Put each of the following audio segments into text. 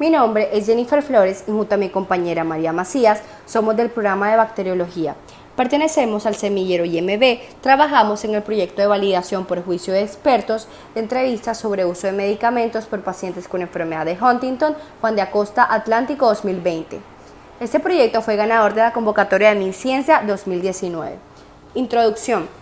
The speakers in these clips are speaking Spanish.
Mi nombre es Jennifer Flores y junto a mi compañera María Macías somos del programa de bacteriología. Pertenecemos al semillero IMB, trabajamos en el proyecto de validación por juicio de expertos de entrevistas sobre uso de medicamentos por pacientes con enfermedad de Huntington, Juan de Acosta, Atlántico 2020. Este proyecto fue ganador de la convocatoria de MinCiencia 2019. Introducción.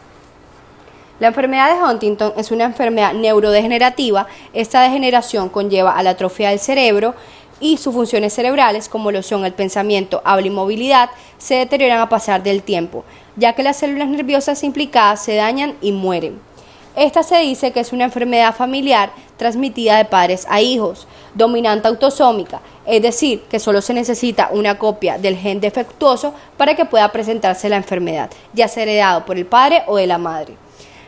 La enfermedad de Huntington es una enfermedad neurodegenerativa. Esta degeneración conlleva a la atrofia del cerebro y sus funciones cerebrales, como lo son el pensamiento, habla y movilidad, se deterioran a pasar del tiempo, ya que las células nerviosas implicadas se dañan y mueren. Esta se dice que es una enfermedad familiar transmitida de padres a hijos, dominante autosómica, es decir, que solo se necesita una copia del gen defectuoso para que pueda presentarse la enfermedad, ya sea heredado por el padre o de la madre.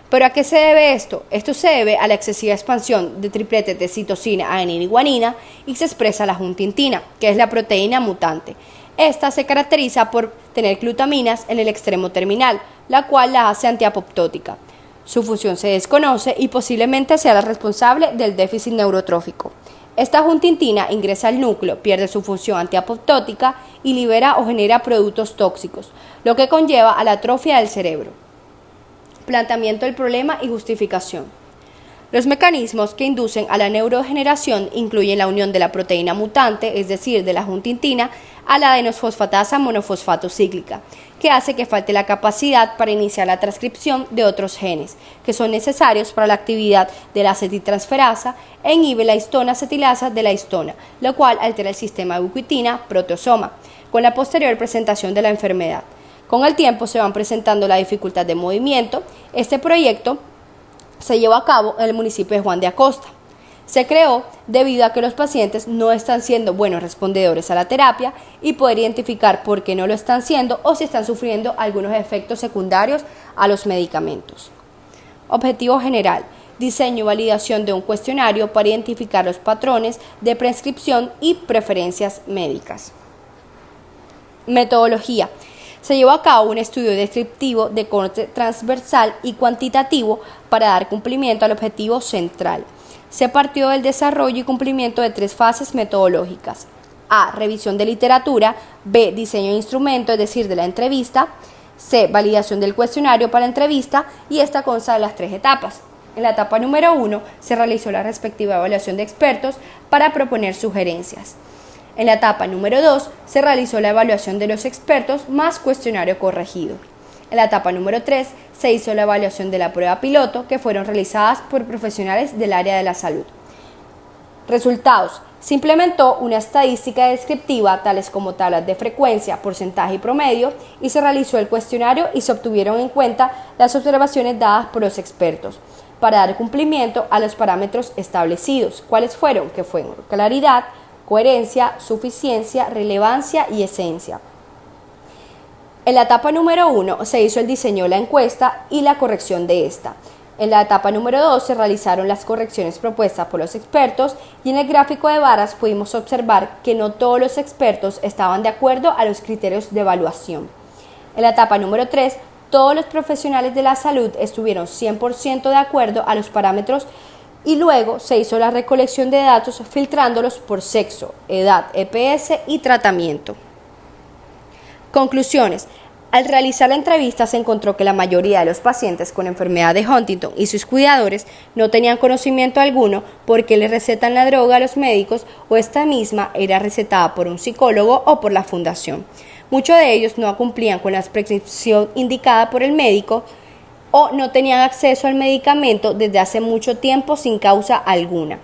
¿Pero a qué se debe esto? Esto se debe a la excesiva expansión de tripletes de citosina, adenina y guanina y se expresa la huntingtina, que es la proteína mutante. Esta se caracteriza por tener glutaminas en el extremo terminal, la cual la hace antiapoptótica. Su función se desconoce y posiblemente sea la responsable del déficit neurotrófico. Esta huntingtina ingresa al núcleo, pierde su función antiapoptótica y libera o genera productos tóxicos, lo que conlleva a la atrofia del cerebro. Planteamiento del problema y justificación. Los mecanismos que inducen a la neurodegeneración incluyen la unión de la proteína mutante, es decir, de la huntingtina, a la adenosfosfatasa monofosfato cíclica, que hace que falte la capacidad para iniciar la transcripción de otros genes, que son necesarios para la actividad de la acetiltransferasa e inhibe la histona acetilasa de la histona, lo cual altera el sistema de ubiquitina-proteasoma, con la posterior presentación de la enfermedad. Con el tiempo se van presentando la dificultad de movimiento. Este proyecto se llevó a cabo en el municipio de Juan de Acosta. Se creó debido a que los pacientes no están siendo buenos respondedores a la terapia y poder identificar por qué no lo están siendo o si están sufriendo algunos efectos secundarios a los medicamentos. Objetivo general: diseño y validación de un cuestionario para identificar los patrones de prescripción y preferencias médicas. Metodología. Se llevó a cabo un estudio descriptivo de corte transversal y cuantitativo para dar cumplimiento al objetivo central. Se partió del desarrollo y cumplimiento de 3 fases metodológicas. A. Revisión de literatura. B. Diseño de instrumento, es decir, de la entrevista. C. Validación del cuestionario para la entrevista, y esta consta de las 3 etapas. En la etapa número 1 se realizó la respectiva evaluación de expertos para proponer sugerencias. En la etapa número 2 se realizó la evaluación de los expertos más cuestionario corregido. En la etapa número 3 se hizo la evaluación de la prueba piloto, que fueron realizadas por profesionales del área de la salud. Resultados: se implementó una estadística descriptiva, tales como tablas de frecuencia, porcentaje y promedio, y se realizó el cuestionario y se obtuvieron en cuenta las observaciones dadas por los expertos para dar cumplimiento a los parámetros establecidos. ¿Cuáles fueron? Que fueron claridad, coherencia, suficiencia, relevancia y esencia. En la etapa número 1 se hizo el diseño de la encuesta y la corrección de esta. En la etapa número 2 se realizaron las correcciones propuestas por los expertos, y en el gráfico de barras pudimos observar que no todos los expertos estaban de acuerdo a los criterios de evaluación. En la etapa número 3, todos los profesionales de la salud estuvieron 100% de acuerdo a los parámetros, y luego se hizo la recolección de datos filtrándolos por sexo, edad, EPS y tratamiento. Conclusiones. Al realizar la entrevista se encontró que la mayoría de los pacientes con enfermedad de Huntington y sus cuidadores no tenían conocimiento alguno por qué le recetan la droga a los médicos, o esta misma era recetada por un psicólogo o por la fundación. Muchos de ellos no cumplían con la prescripción indicada por el médico o no tenían acceso al medicamento desde hace mucho tiempo sin causa alguna.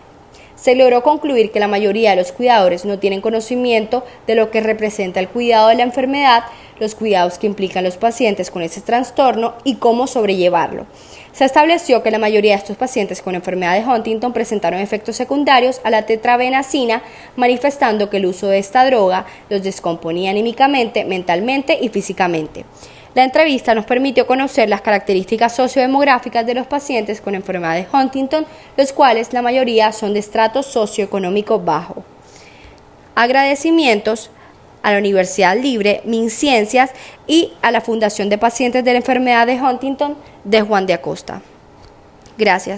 Se logró concluir que la mayoría de los cuidadores no tienen conocimiento de lo que representa el cuidado de la enfermedad, los cuidados que implican los pacientes con ese trastorno y cómo sobrellevarlo. Se estableció que la mayoría de estos pacientes con enfermedad de Huntington presentaron efectos secundarios a la tetrabenazina, manifestando que el uso de esta droga los descomponía anímicamente, mentalmente y físicamente. La entrevista nos permitió conocer las características sociodemográficas de los pacientes con enfermedad de Huntington, los cuales la mayoría son de estrato socioeconómico bajo. Agradecimientos a la Universidad Libre, MinCiencias y a la Fundación de Pacientes de la Enfermedad de Huntington de Juan de Acosta. Gracias.